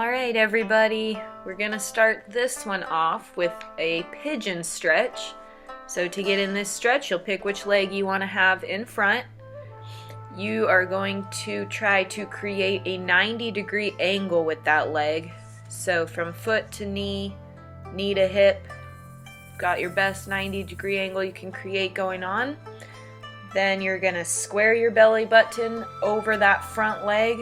Alright everybody, we're gonna start this one off with a pigeon stretch. So to get in this stretch, you'll pick which leg you want to have in front. You are going to try to create a 90-degree angle with that leg. So from foot to knee, knee to hip, got your best 90-degree angle you can create going on. Then you're gonna square your belly button over that front leg.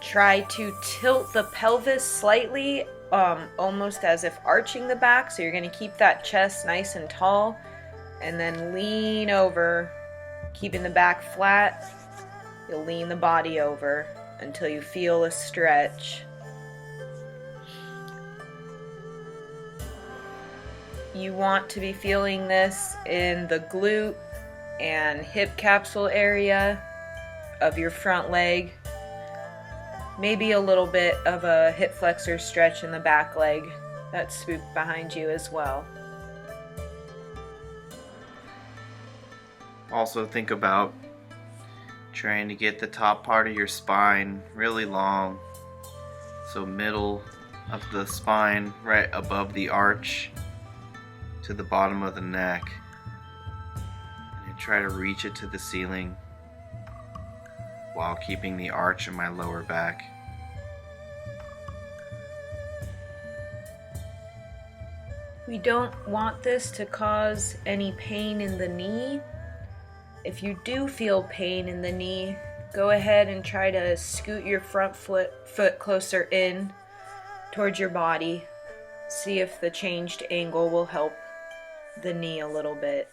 Try to tilt the pelvis slightly, almost as if arching the back. So you're going to keep that chest nice and tall, and then lean over, keeping the back flat. You'll lean the body over until you feel a stretch. You want to be feeling this in the glute and hip capsule area of your front leg. Maybe a little bit of a hip flexor stretch in the back leg that's swooped behind you as well. Also think about trying to get the top part of your spine really long. So middle of the spine right above the arch to the bottom of the neck. And try to reach it to the ceiling while keeping the arch in my lower back. We don't want this to cause any pain in the knee. If you do feel pain in the knee, go ahead and try to scoot your front foot closer in towards your body. See if the changed angle will help the knee a little bit,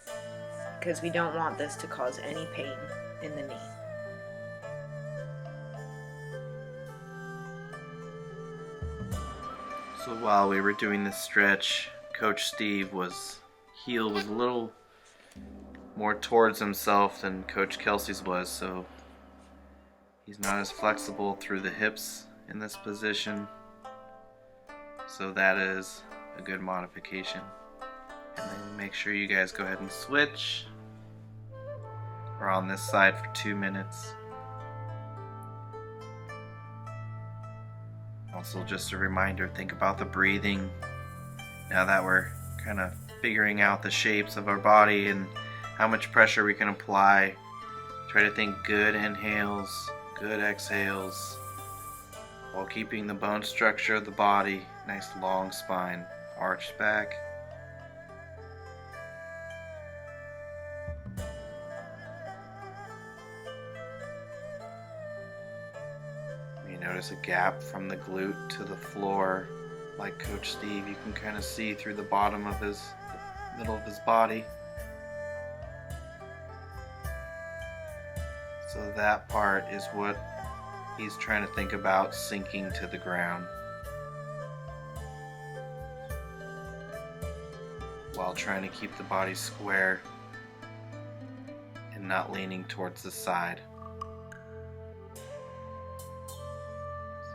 because we don't want this to cause any pain in the knee. So while we were doing this stretch, Coach Steve heel was a little more towards himself than Coach Kelsey's was, so he's not as flexible through the hips in this position. So that is a good modification. And then make sure you guys go ahead and switch. We're on this side for 2 minutes. Also, just a reminder, think about the breathing. Now that we're kind of figuring out the shapes of our body and how much pressure we can apply, try to think good inhales, good exhales, while keeping the bone structure of the body, nice long spine, arched back. Notice a gap from the glute to the floor. Like Coach Steve, you can kind of see through the bottom of the middle of his body. So that part is what he's trying to think about sinking to the ground, while trying to keep the body square and not leaning towards the side.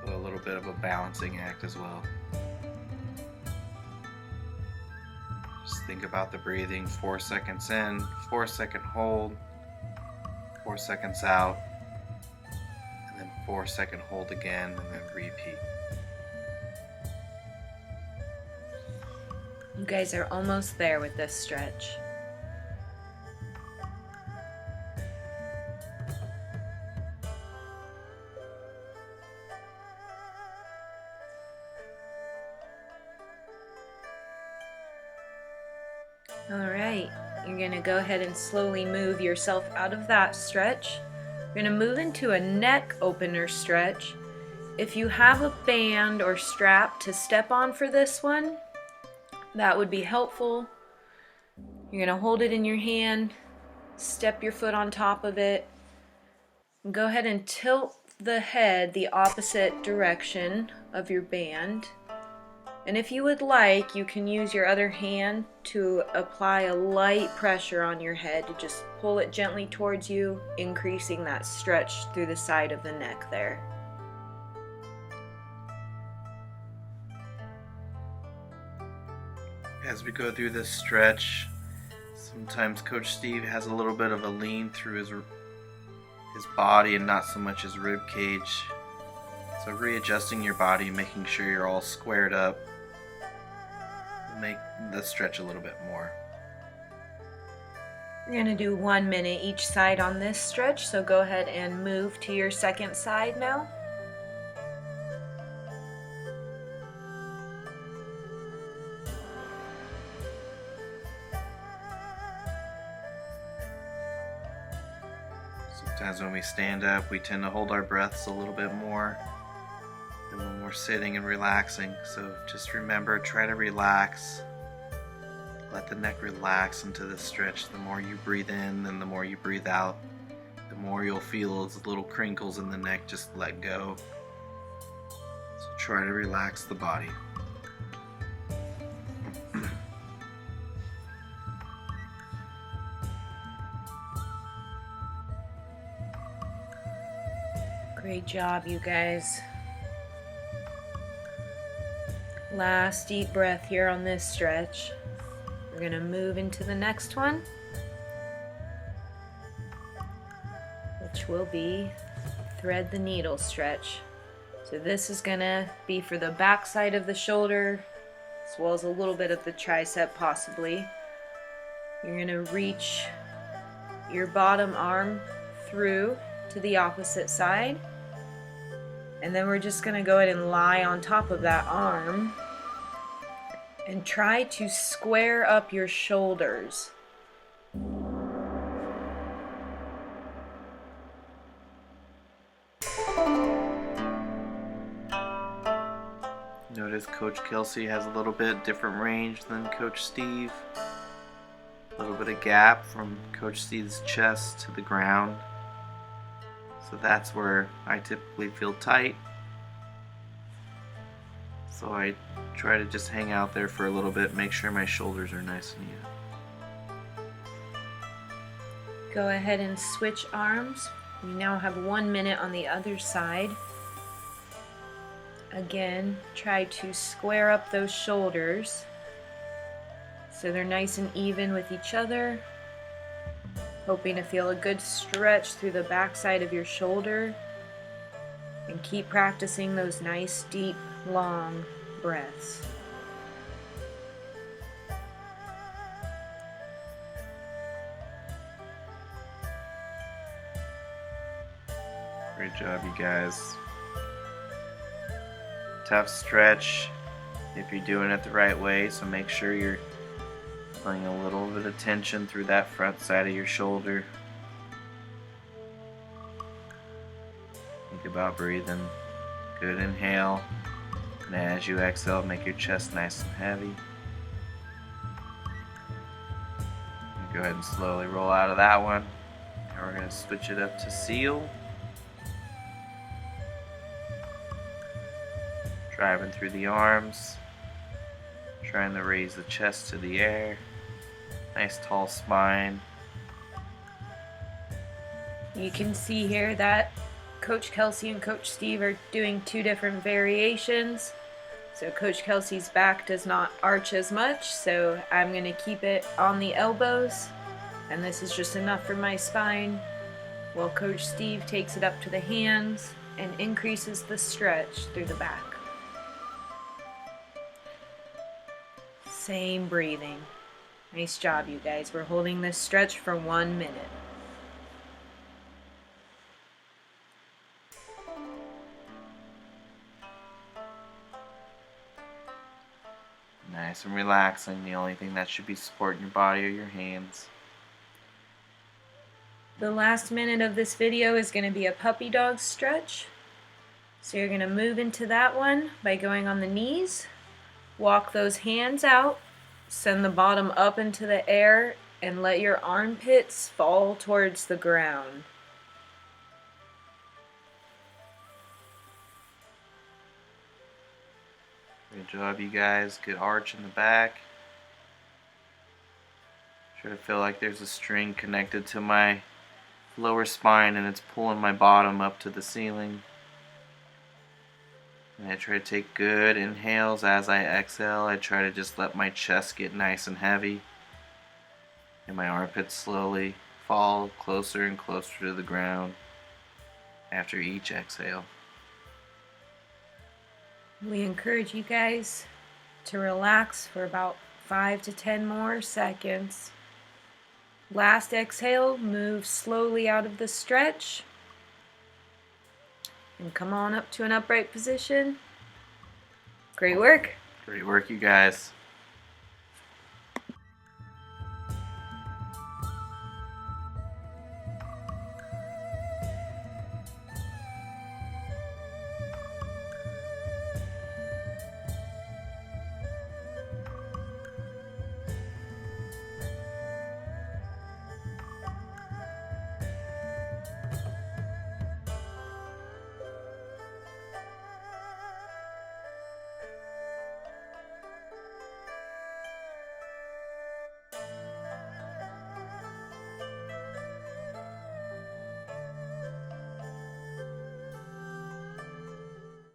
A little bit of a balancing act as well. Just think about the breathing. 4 seconds in, 4-second hold, 4 seconds out, and then 4-second hold again, and then repeat. You guys are almost there with this stretch. Alright, you're going to go ahead and slowly move yourself out of that stretch. You're going to move into a neck opener stretch. If you have a band or strap to step on for this one, that would be helpful. You're going to hold it in your hand, step your foot on top of it, and go ahead and tilt the head the opposite direction of your band. And if you would like, you can use your other hand to apply a light pressure on your head to just pull it gently towards you, increasing that stretch through the side of the neck there. As we go through this stretch, sometimes Coach Steve has a little bit of a lean through his body and not so much his rib cage. It's So readjusting your body, making sure you're all squared up, will make the stretch a little bit more. You're going to do 1 minute each side on this stretch, so go ahead and move to your second side now. Sometimes when we stand up, we tend to hold our breaths a little bit more than when we're sitting and relaxing. So just remember, try to relax. Let the neck relax into the stretch. The more you breathe in and the more you breathe out, the more you'll feel those little crinkles in the neck just let go. So try to relax the body. Great job, you guys. Last deep breath here on this stretch. We're going to move into the next one, which will be thread the needle stretch. So this is going to be for the back side of the shoulder, as well as a little bit of the tricep possibly. You're going to reach your bottom arm through to the opposite side. And then we're just going to go ahead and lie on top of that arm and try to square up your shoulders. Notice Coach Kelsey has a little bit different range than Coach Steve. A little bit of gap from Coach Steve's chest to the ground. So that's where I typically feel tight. So I try to just hang out there for a little bit, make sure my shoulders are nice and even. Go ahead and switch arms. We now have 1 minute on the other side. Again, try to square up those shoulders so they're nice and even with each other. Hoping to feel a good stretch through the back side of your shoulder, and keep practicing those nice, deep, long breaths. Great job, you guys. Tough stretch if you're doing it the right way, so make sure you're feeling a little bit of tension through that front side of your shoulder. Think about breathing. Good inhale, and as you exhale, make your chest nice and heavy. Go ahead and slowly roll out of that one. Now we're going to switch it up to seal. Driving through the arms, trying to raise the chest to the air. Nice tall spine. You can see here that Coach Kelsey and Coach Steve are doing two different variations. So Coach Kelsey's back does not arch as much, so I'm going to keep it on the elbows, and this is just enough for my spine, while Coach Steve takes it up to the hands and increases the stretch through the back. Same breathing. Nice job, you guys. We're holding this stretch for 1 minute. Nice and relaxing. The only thing that should be supporting your body are your hands. The last minute of this video is going to be a puppy dog stretch. So you're going to move into that one by going on the knees. Walk those hands out, send the bottom up into the air, and let your armpits fall towards the ground. Good job, you guys. Good arch in the back. Try to feel like there's a string connected to my lower spine and it's pulling my bottom up to the ceiling. And I try to take good inhales as I exhale. I try to just let my chest get nice and heavy. And my armpits slowly fall closer and closer to the ground after each exhale. We encourage you guys to relax for about 5 to 10 more seconds. Last exhale, move slowly out of the stretch. And come on up to an upright position. Great work. Great work, you guys.